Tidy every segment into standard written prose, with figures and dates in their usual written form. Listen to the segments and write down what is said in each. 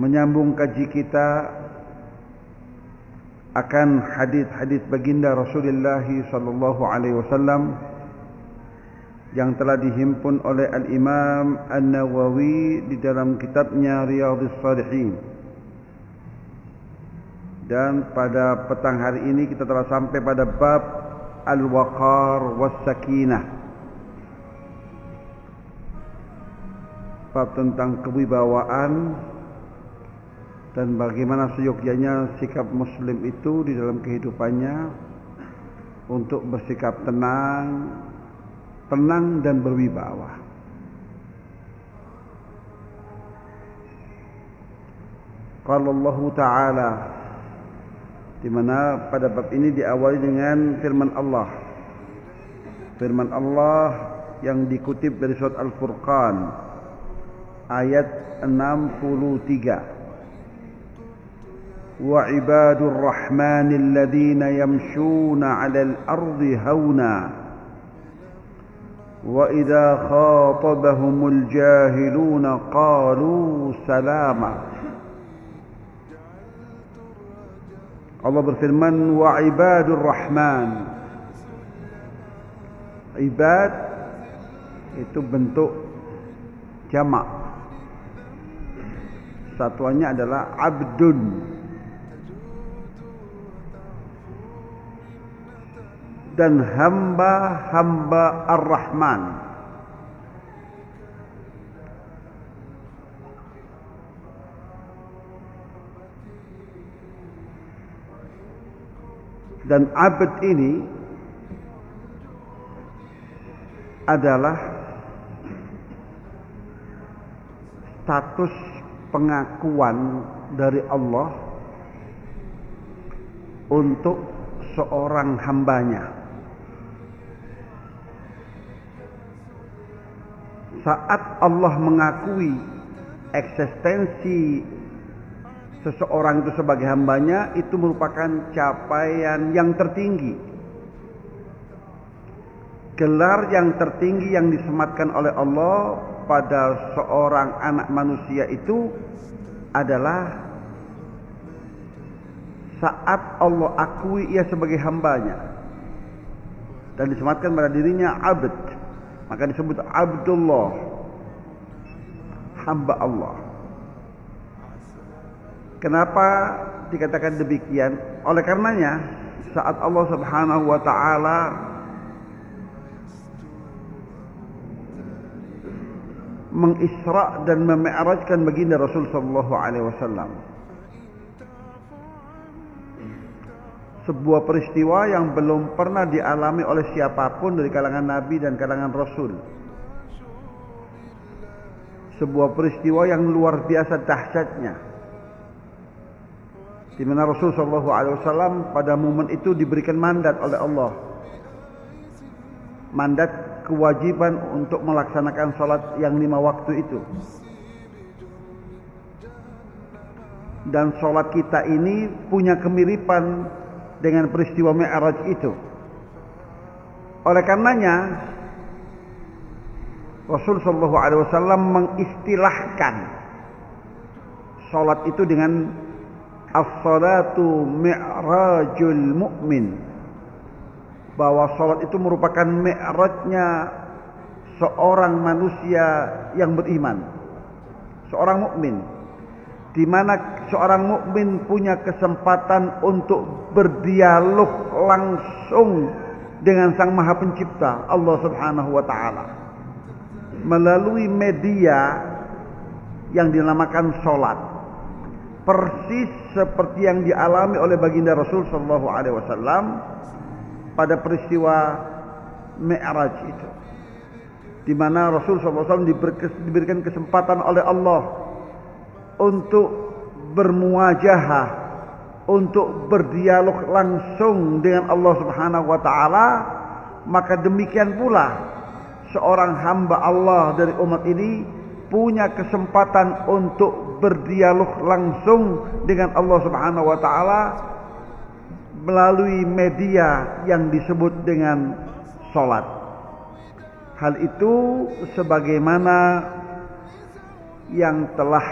menyambung kaji kita akan hadis-hadis baginda Rasulullah sallallahu alaihi wasallam yang telah dihimpun oleh Al-Imam An-Nawawi di dalam kitabnya Riyadhus Shalihin. Dan pada petang hari ini kita telah sampai pada bab Al-Waqar Was-Sakinah, bab tentang kewibawaan dan bagaimana seyogyanya sikap muslim itu di dalam kehidupannya untuk bersikap tenang dan berwibawa. Qala Allah Ta'ala, di mana pada bab ini diawali dengan firman Allah. Firman Allah yang dikutip dari surat Al-Furqan ayat 63. Wa ibadur rahmanil ladzina yamshuna 'alal ardi hauna wa idza khatabahumul jahiluna qalu salama. Allah berfirman, wa ibadur rahman. Ibad itu bentuk jamak, satuannya adalah abdun. Dan hamba-hamba Ar-Rahman. Dan abd ini adalah status pengakuan dari Allah untuk seorang hambanya. Saat Allah mengakui eksistensi seseorang itu sebagai hambanya, itu merupakan capaian yang tertinggi, gelar yang tertinggi yang disematkan oleh Allah pada seorang anak manusia itu adalah saat Allah akui ia sebagai hambanya dan disematkan pada dirinya abd, maka disebut Abdullah, hamba Allah. Kenapa dikatakan demikian? Oleh karenanya saat Allah Subhanahu wa taala mengisra dan memi'rajkan baginda Rasul sallallahu alaihi wasallam, sebuah peristiwa yang belum pernah dialami oleh siapapun dari kalangan Nabi dan kalangan Rasul. Sebuah peristiwa yang luar biasa dahsyatnya, di mana Rasul sallallahu alaihi wasallam pada momen itu diberikan mandat oleh Allah, mandat kewajiban untuk melaksanakan salat yang 5 waktu itu. Dan salat kita ini punya kemiripan dengan peristiwa Mi'raj itu. Oleh karenanya Rasul sallallahu alaihi wasallam mengistilahkan salat itu dengan as-salatu mi'rajul mu'min, bahwa salat itu merupakan mi'rajnya seorang manusia yang beriman, seorang mukmin, di mana seorang mukmin punya kesempatan untuk berdialog langsung dengan Sang Maha Pencipta Allah Subhanahu wa taala melalui media yang dinamakan salat, persis seperti yang dialami oleh baginda Rasul sallallahu alaihi wasallam pada peristiwa Mi'raj itu, di mana Rasul sallallahu alaihi wasallam diberikan kesempatan oleh Allah untuk bermuajahah, untuk berdialog langsung dengan Allah Subhanahu wa taala. Maka demikian pula seorang hamba Allah dari umat ini punya kesempatan untuk berdialog langsung dengan Allah Subhanahu wa taala melalui media yang disebut dengan salat. Hal itu sebagaimana yang telah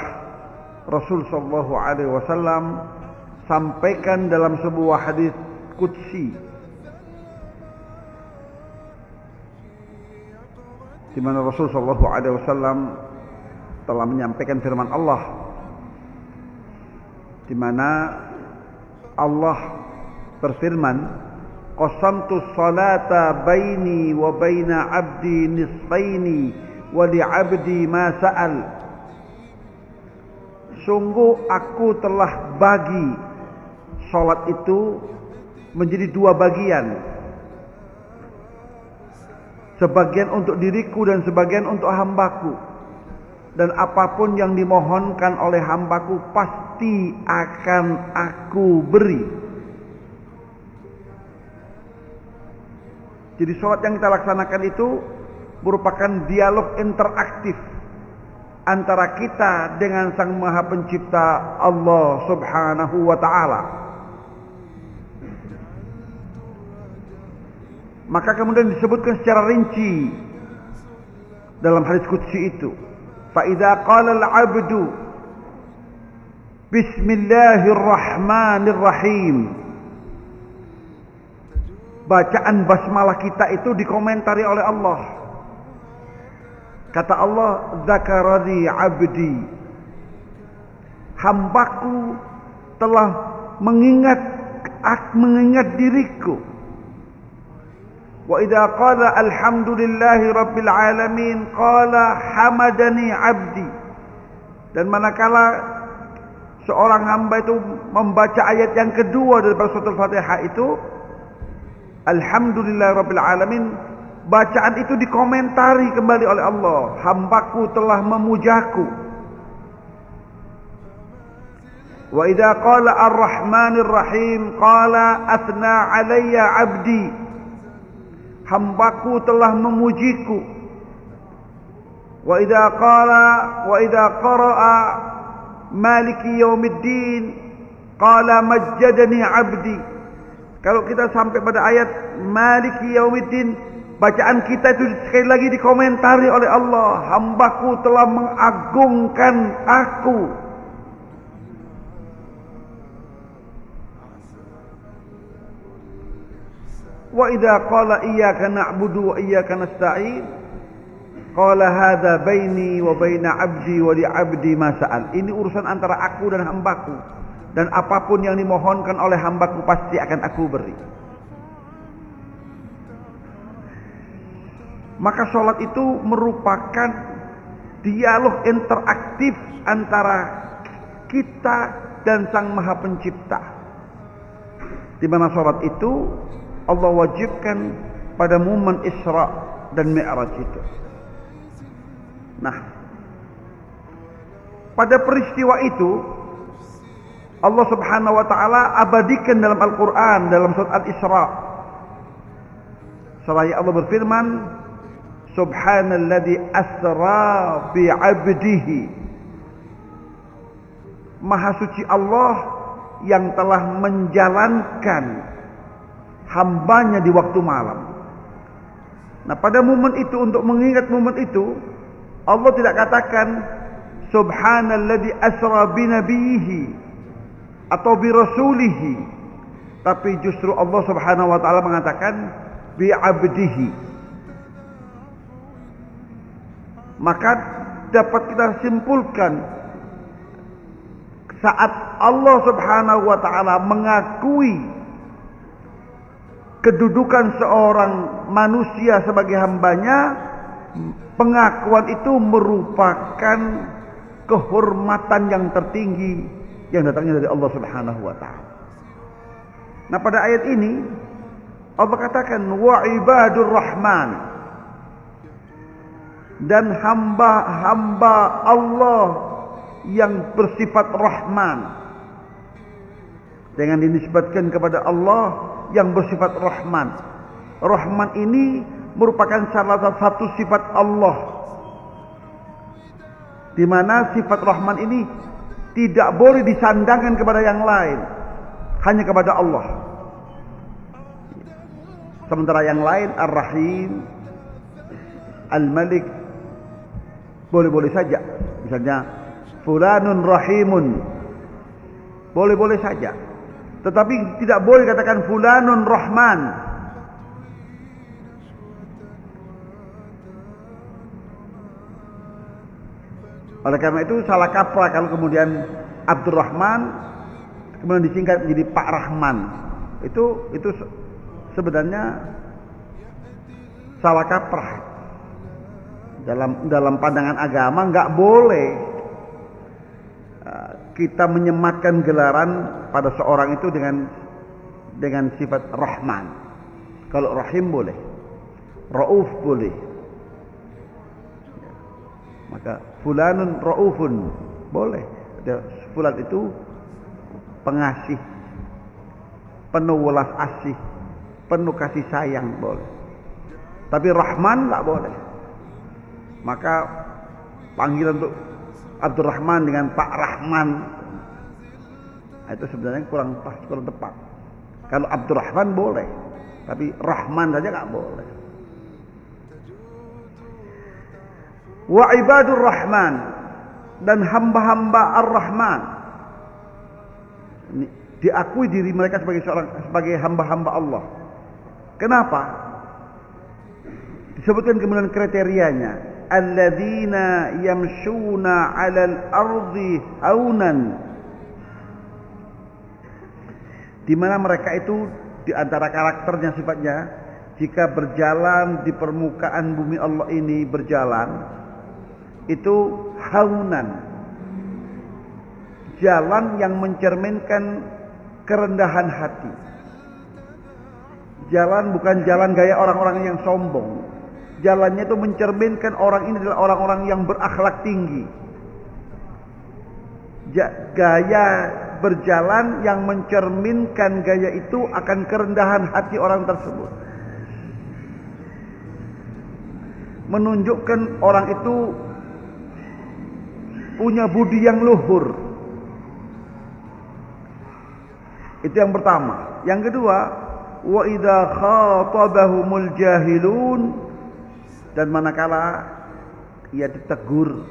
Rasul sallallahu alaihi wasallam sampaikan dalam sebuah hadis qudsi, di mana Rasul sallallahu alaihi wasallam telah menyampaikan firman Allah, di mana Allah berfirman, qasamtu salata baini wa baina abdi nisfaini wa li abdi ma sa'al. Sungguh aku telah bagi salat itu menjadi dua bagian, sebagian untuk diriku dan sebagian untuk hambaku, dan apapun yang dimohonkan oleh hambaku pasti akan aku beri. Jadi salat yang kita laksanakan itu merupakan dialog interaktif antara kita dengan Sang Maha Pencipta Allah Subhanahu wa ta'ala. Maka kemudian disebutkan secara rinci dalam hadis qudsi itu, fa idza qala al-'abdu bismillahirrahmanirrahim, bacaan basmalah kita itu dikomentari oleh Allah. Kata Allah, zakarani abdi, hambaku telah mengingat diriku. Wa idza qala alhamdulillahi rabbil alamin qala hamadani abdi. Dan manakala seorang hamba itu membaca ayat yang kedua daripada surah Al-Fatihah itu, alhamdulillahi rabbil alamin, bacaan itu dikomentari kembali oleh Allah, hambaku telah memujaku. Wa idza qala ar-rahmanir rahim qala athna alayya abdi, hambaku telah memujiku. Wa idza qara'a maliki yaumiddin qala majjadani abdi. Kalau kita sampai pada ayat maliki yaumiddin, bacaan kita itu sekali lagi dikomentari oleh Allah, hambaku telah mengagungkan aku. Wa idza qala iyyaka na'budu wa iyyaka nasta'in qala hadza baini wa baina 'abdi wa li 'abdi ma sa'al. Ini urusan antara aku dan hambaku, dan apapun yang dimohonkan oleh hambaku pasti akan aku beri. Maka sholat itu merupakan dialog interaktif antara kita dan Sang Maha Pencipta, di mana sholat itu Allah wajibkan pada momen Isra dan Mi'raj itu. Nah, pada peristiwa itu Allah Subhanahu wa ta'ala abadikan dalam Al-Quran, dalam surat Al-Isra. Seraya Allah berfirman, Subhanalladzi asra bi'abdihi. Maha suci Allah yang telah menjalankan hambanya di waktu malam. Nah, pada momen itu, untuk mengingat momen itu, Allah tidak katakan Subhanalladzi asra binabiyhi atau birasulihi, tapi justru Allah Subhanahu wa ta'ala mengatakan bi'abdihi. Maka dapat kita simpulkan, saat Allah Subhanahu wa ta'ala mengakui kedudukan seorang manusia sebagai hambanya, pengakuan itu merupakan kehormatan yang tertinggi yang datangnya dari Allah Subhanahu wa ta'ala. Nah, pada ayat ini Allah katakan wa ibadur rahman, dan hamba-hamba Allah yang bersifat Rahman, dengan dinisbatkan kepada Allah yang bersifat Rahman. Rahman ini merupakan salah satu sifat Allah, di mana sifat Rahman ini tidak boleh disandangkan kepada yang lain, hanya kepada Allah. Sementara yang lain, Ar-Rahim, Al-Malik, boleh-boleh saja. Misalnya fulanun rahimun. Boleh-boleh saja. Tetapi tidak boleh katakan fulanun rahman. Oleh karena itu salah kaprah kalau kemudian Abdurrahman kemudian disingkat menjadi Pak Rahman. Itu sebenarnya salah kaprah. Dalam pandangan agama nggak boleh kita menyematkan gelaran pada seorang itu dengan sifat Rahman. Kalau Rahim boleh, Rauf boleh. Maka fulanun raufun boleh. Fulan itu pengasih, penuh welas asih, penuh kasih sayang boleh. Tapi Rahman tak boleh. Maka panggilan untuk Abdurrahman dengan Pak Rahman itu sebenarnya kurang pas, kurang tepat. Kalau Abdurrahman boleh, tapi Rahman saja tak boleh. Wa ibadur Rahman, dan hamba-hamba Ar-Rahman. Diakui diri mereka sebagai hamba-hamba Allah. Kenapa? Disebutkan kemudian kriterianya, alladzina yamshuna 'alal ardi haunan. Di mana mereka itu di antara karakternya sifatnya, jika berjalan di permukaan bumi Allah ini berjalan itu haunan, jalan yang mencerminkan kerendahan hati. Jalan bukan jalan gaya orang-orang yang sombong. Jalannya itu mencerminkan orang ini adalah orang-orang yang berakhlak tinggi. Gaya berjalan yang mencerminkan gaya itu akan kerendahan hati orang tersebut. Menunjukkan orang itu punya budi yang luhur. Itu yang pertama. Yang kedua, wa idza khatabahumul jahilun, dan manakala ia ditegur,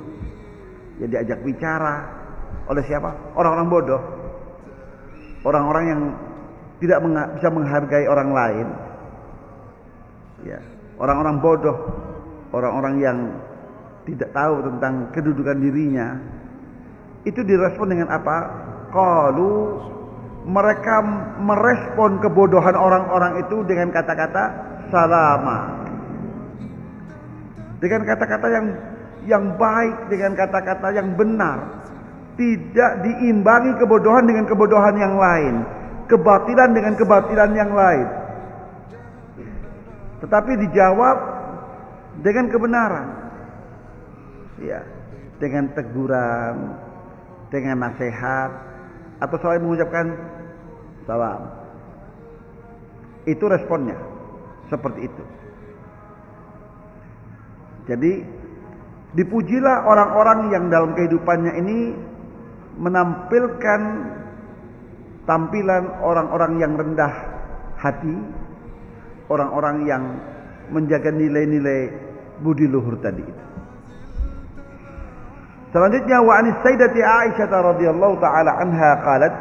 ia diajak bicara oleh siapa? Orang-orang bodoh. Orang-orang yang tidak bisa menghargai orang lain. Ya, orang-orang bodoh, orang-orang yang tidak tahu tentang kedudukan dirinya, itu direspon dengan apa? Qalu, mereka merespon kebodohan orang-orang itu dengan kata-kata salama, dengan kata-kata yang baik, dengan kata-kata yang benar, tidak diimbangi kebodohan dengan kebodohan yang lain, kebatilan dengan kebatilan yang lain, tetapi dijawab dengan kebenaran. Ya, dengan teguran, dengan nasihat, atau saya mengucapkan salam. Itu responnya seperti itu. Jadi dipujilah orang-orang yang dalam kehidupannya ini menampilkan tampilan orang-orang yang rendah hati, orang-orang yang menjaga nilai-nilai budi luhur tadi itu. Selanjutnya, wa anis sayyidati Aisyah radhiyallahu taala anha qalat,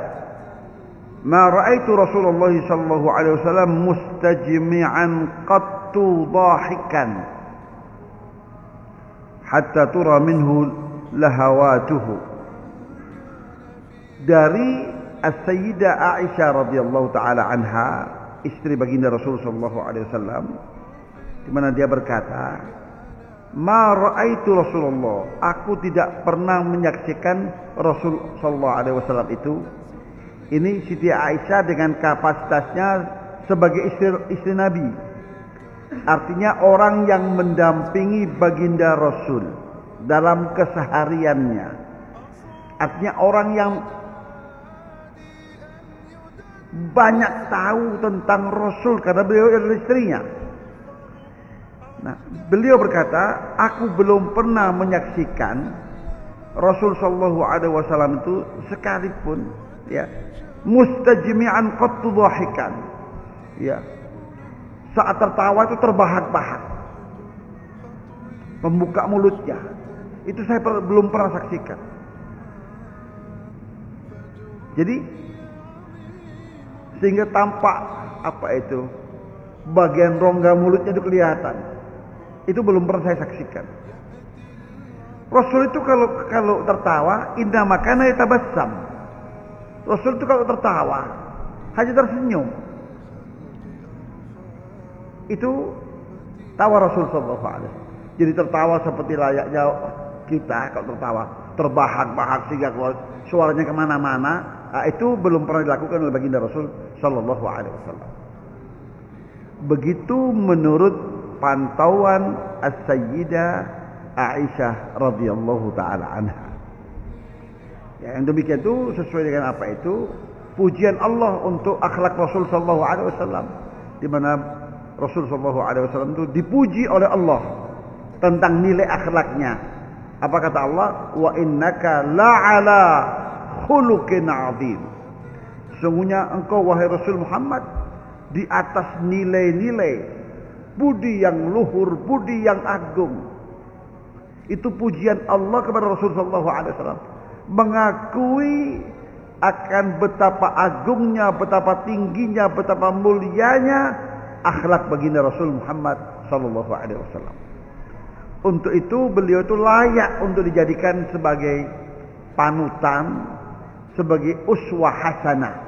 ma ra'aitu Rasulullah sallallahu alaihi wasallam mustajmi'an qattu dhahikan hatta tura minhu lahawatuhu. Dari as-sayyidah Aisyah radhiyallahu taala anha, istri baginda Rasul sallallahu alaihi wasallam, di mana dia berkata, ma ra'aitu Rasulullah, aku tidak pernah menyaksikan Rasul sallallahu alaihi wasallam itu. Ini Siti Aisyah dengan kapasitasnya sebagai istri Nabi. Artinya orang yang mendampingi baginda Rasul dalam kesehariannya. Artinya orang yang banyak tahu tentang Rasul karena beliau adalah istrinya. Nah, beliau berkata, aku belum pernah menyaksikan Rasul sallallahu alaihi wasallam itu sekalipun, ya, mustajmi'an qattu dhahikan, ya, saat tertawa itu terbahak-bahak, membuka mulutnya. Itu saya belum pernah saksikan. Jadi sehingga tampak apa itu, bagian rongga mulutnya itu kelihatan. Itu belum pernah saya saksikan. Rasul itu kalau tertawa, inna makana yatabassam. Rasul itu kalau tertawa hanya tersenyum. Itu tawa Rasul sallallahu alaihi wasallam. Jadi tertawa seperti layaknya kita kalau tertawa, terbahak-bahak sehingga keluar suaranya kemana-mana. Itu belum pernah dilakukan oleh baginda Rasul sallallahu alaihi wasallam. Begitu menurut pantauan As-Sayyidah Aisyah radhiyallahu taala anha. Ya, yang demikian itu sesuai dengan apa itu? Pujian Allah untuk akhlak Rasul sallallahu alaihi wasallam, di mana Rasul sallallahu alaihi wasallam itu dipuji oleh Allah tentang nilai akhlaknya. Apa kata Allah? Wa innaka la'ala khuluqin 'adzim. Sungguhnya engkau wahai Rasul Muhammad di atas nilai-nilai budi yang luhur, budi yang agung. Itu pujian Allah kepada Rasul sallallahu alaihi wasallam, mengakui akan betapa agungnya, betapa tingginya, betapa mulianya akhlak baginda Rasul Muhammad sallallahu alaihi wasallam. Untuk itu beliau itu layak untuk dijadikan sebagai panutan, sebagai uswah hasanah.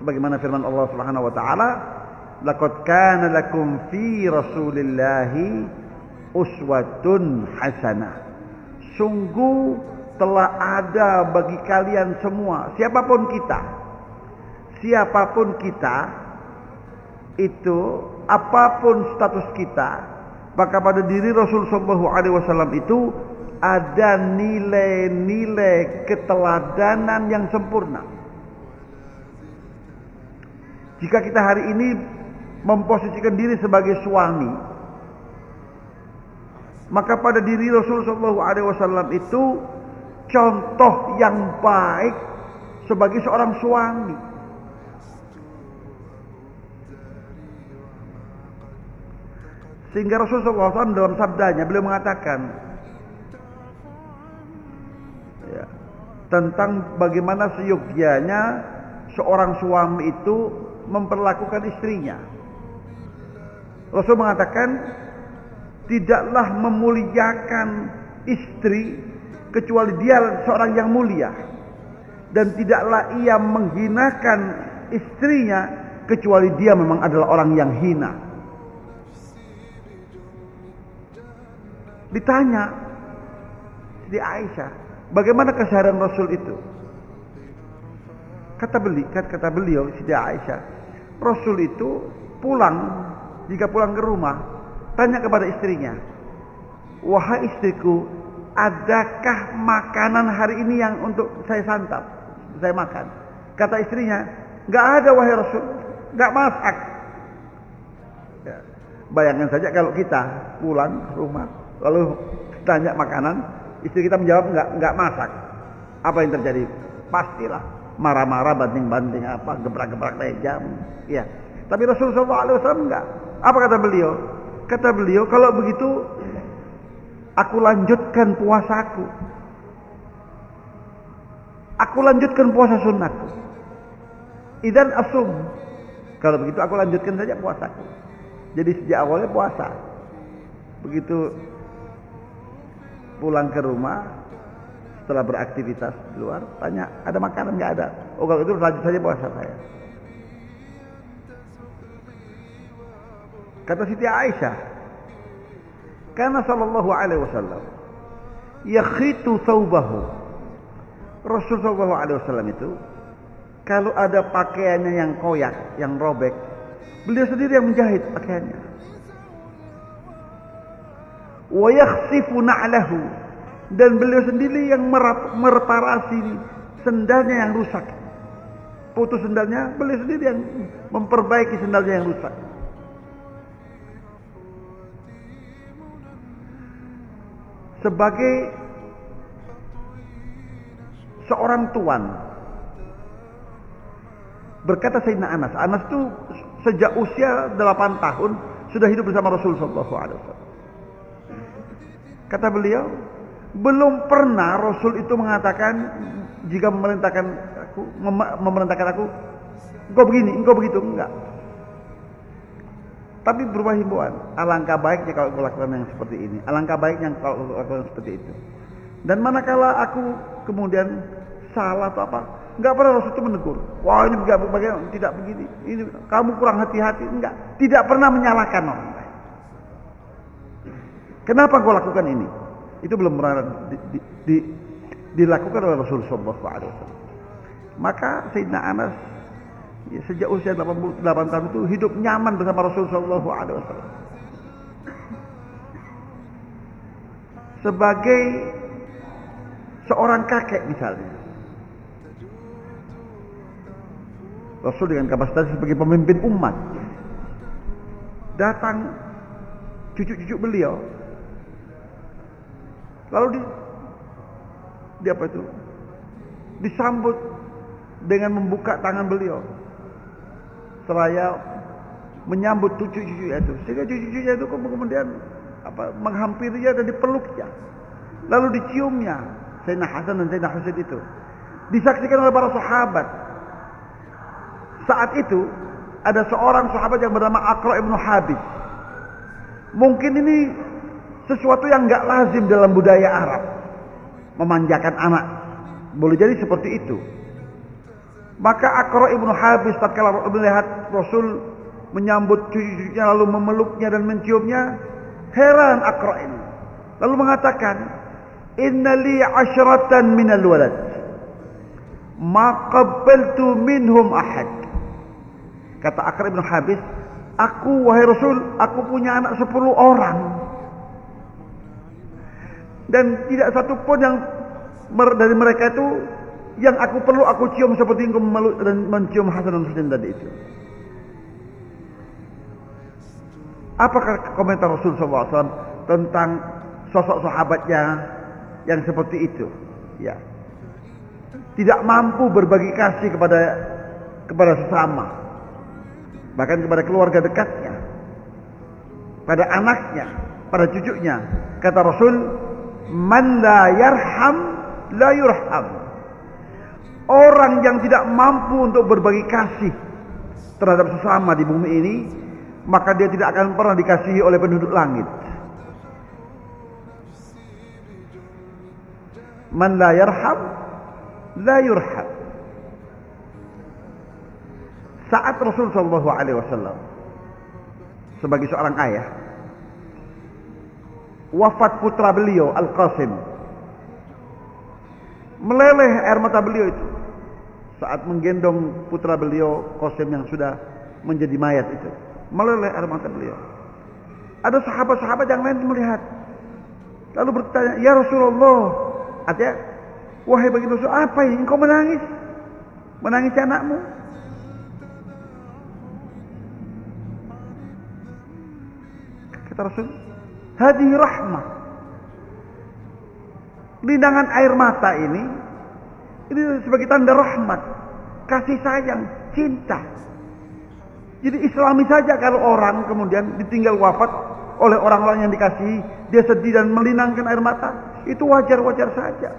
Sebagaimana firman Allah Subhanahu wa taala, "Laqad kana lakum fi Rasulillahi uswatun hasanah." Sungguh telah ada bagi kalian semua, siapapun kita itu, apapun status kita, maka pada diri Rasul sallallahu alaihi wasallam itu ada nilai-nilai keteladanan yang sempurna. Jika kita hari ini memposisikan diri sebagai suami, maka pada diri Rasul sallallahu alaihi wasallam itu contoh yang baik sebagai seorang suami. Sehingga Rasulullah SAW dalam sabdanya beliau mengatakan ya, tentang bagaimana seyogyanya seorang suami itu memperlakukan istrinya. Rasul mengatakan, tidaklah memuliakan istri kecuali dia seorang yang mulia, dan tidaklah ia menghinakan istrinya kecuali dia memang adalah orang yang hina. Ditanya Siti Aisyah, bagaimana keseharian Rasul itu? Kata beliau Siti Aisyah, Rasul itu jika pulang ke rumah, tanya kepada istrinya, wahai istriku, adakah makanan hari ini yang untuk saya santap, saya makan? Kata istrinya, nggak ada wahai Rasul, nggak masak. Ya. Bayangkan saja kalau kita pulang ke rumah, lalu tanya makanan, istri kita menjawab nggak masak, apa yang terjadi? Pastilah marah-marah, banting-banting apa, gebrak-gebrak meja. Ya. Tapi Rasulullah SAW enggak. Apa kata beliau? Kata beliau, kalau begitu aku lanjutkan puasaku. Aku lanjutkan puasa sunnahku. Idan asum. Kalau begitu aku lanjutkan saja puasaku. Jadi sejak awalnya puasa. Begitu pulang ke rumah setelah beraktivitas di luar, tanya ada makanan? Nggak ada. Oh, kalau itu lanjut saja puasa saya. Kata Siti Aisyah, karena sallallahu alaihi wasallam yakhitu thawbahu. Rasul sallallahu alaihi wasallam itu kalau ada pakaiannya yang koyak, yang robek, beliau sendiri yang menjahit pakaiannya. Wa yakhsifu na'lahu, dan beliau sendiri yang mereparasi sendalnya yang rusak. Putus sendalnya, beliau sendiri yang memperbaiki sendalnya yang rusak. Sebagai seorang tuan, berkata Sayyidina Anas itu sejak usia 8 tahun sudah hidup bersama Rasul sallallahu alaihi wasallam. Kata beliau, Belum pernah Rasul itu mengatakan jika memerintahkan aku, engkau begini, engkau begitu, enggak. Tapi berupa himbauan, alangkah baiknya kalau kau lakukan yang seperti ini, alangkah baiknya kalau kau lakukan seperti itu. Dan manakala aku kemudian salah atau apa, enggak pernah Rasul itu menegur. Wah, ini bagaimana, tidak begini, ini kamu kurang hati-hati, enggak. Tidak pernah menyalahkan orang lain. Kenapa kau lakukan ini? Itu belum pernah dilakukan oleh Rasul sallallahu alaihi wasallam. Maka Sayyidina Anas ya, sejak usia 88 tahun itu hidup nyaman bersama Rasul sallallahu alaihi wasallam. Sebagai seorang kakek misalnya, Rasul dengan kapasitas sebagai pemimpin umat datang cucu-cucu beliau, lalu di apa itu? Disambut dengan membuka tangan beliau, seraya menyambut cucu-cucunya itu, sehingga cucu-cucunya itu kemudian menghampirinya dan dipeluknya, lalu diciumnya. Sayyidina Hasan dan Sayyidina Husain itu disaksikan oleh para sahabat. Saat itu ada seorang sahabat yang bernama Aqra ibn Habis. Mungkin ini sesuatu yang enggak lazim dalam budaya Arab, memanjakan anak. Boleh jadi seperti itu. Maka Aqra ibn Habis tatkala melihat Rasul menyambut cucu-cucunya lalu memeluknya dan menciumnya, heran Aqra ini. Lalu mengatakan, "Inna li 'ashratan minal walad. Ma qabbaltu minhum ahad." Kata Aqra ibn Habis, "Aku wahai Rasul, aku punya anak 10 orang. Dan tidak satu pun yang dari mereka itu yang aku perlu aku cium seperti engkau memeluk dan mencium Hasan dan Husain tadi itu." Apakah komentar Rasul SAW tentang sosok sahabatnya yang seperti itu? Ya, tidak mampu berbagi kasih kepada sesama, bahkan kepada keluarga dekatnya, pada anaknya, pada cucunya. Kata Rasul, "Man la yarham la yurham." Orang yang tidak mampu untuk berbagi kasih terhadap sesama di bumi ini, maka dia tidak akan pernah dikasihi oleh penduduk langit. Man la yarham la yurham. Saat Rasul sallallahu alaihi wasallam sebagai seorang ayah wafat putra beliau Al-Qasim, meleleh air mata beliau itu saat menggendong putra beliau Qasim yang sudah menjadi mayat itu. Meleleh air mata beliau. Ada sahabat-sahabat yang lain melihat, lalu bertanya, "Ya Rasulullah," artinya, "Wahai baginda Rasul, apa ini? Engkau menangis? Menangis anakmu?" Kata Rasul, "Hadihi rahmah." Lindangan air mata ini sebagai tanda rahmat, kasih sayang, cinta. Jadi islami saja kalau orang kemudian ditinggal wafat oleh orang-orang yang dikasihi, dia sedih dan melinangkan air mata, itu wajar-wajar saja.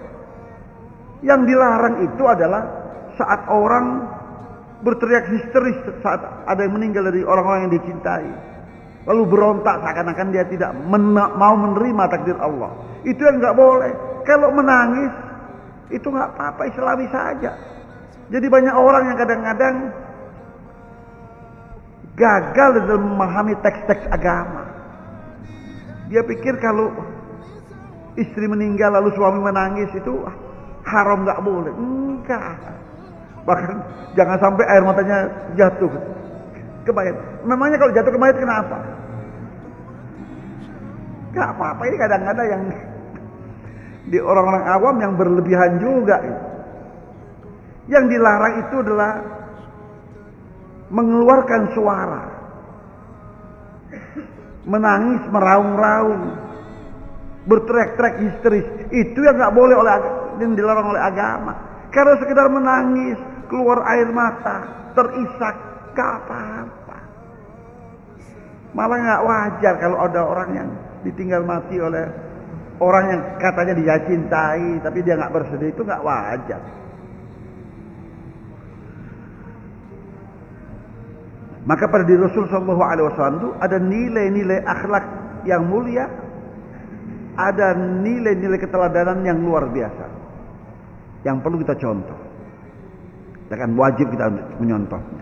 Yang dilarang itu adalah saat orang berteriak histeris saat ada yang meninggal dari orang-orang yang dicintai, lalu berontak seakan-akan dia tidak mau menerima takdir Allah. Itu yang nggak boleh. Kalau menangis itu nggak apa-apa, islami saja. Jadi banyak orang yang kadang-kadang gagal dalam memahami teks-teks agama. Dia pikir kalau istri meninggal lalu suami menangis itu haram, nggak boleh. Enggak. Bahkan jangan sampai air matanya jatuh ke mayat. Memangnya kalau jatuh ke mayat kenapa? Nggak apa-apa. Ini kadang-kadang yang di orang-orang awam yang berlebihan juga. Yang dilarang itu adalah mengeluarkan suara, menangis, meraung-raung, berteriak-teriak histeris. Itu yang nggak boleh yang dilarang oleh agama. Kalau sekedar menangis, keluar air mata, terisak, nggak apa-apa. Malah nggak wajar kalau ada orang yang ditinggal mati oleh Orang yang katanya dia cintai tapi dia nggak bersedih itu nggak wajar. Maka pada diri Rasul Shallallahu Alaihi Wasallam itu ada nilai-nilai akhlak yang mulia, ada nilai-nilai keteladanan yang luar biasa, yang perlu kita contoh. Dan wajib kita menyontohnya.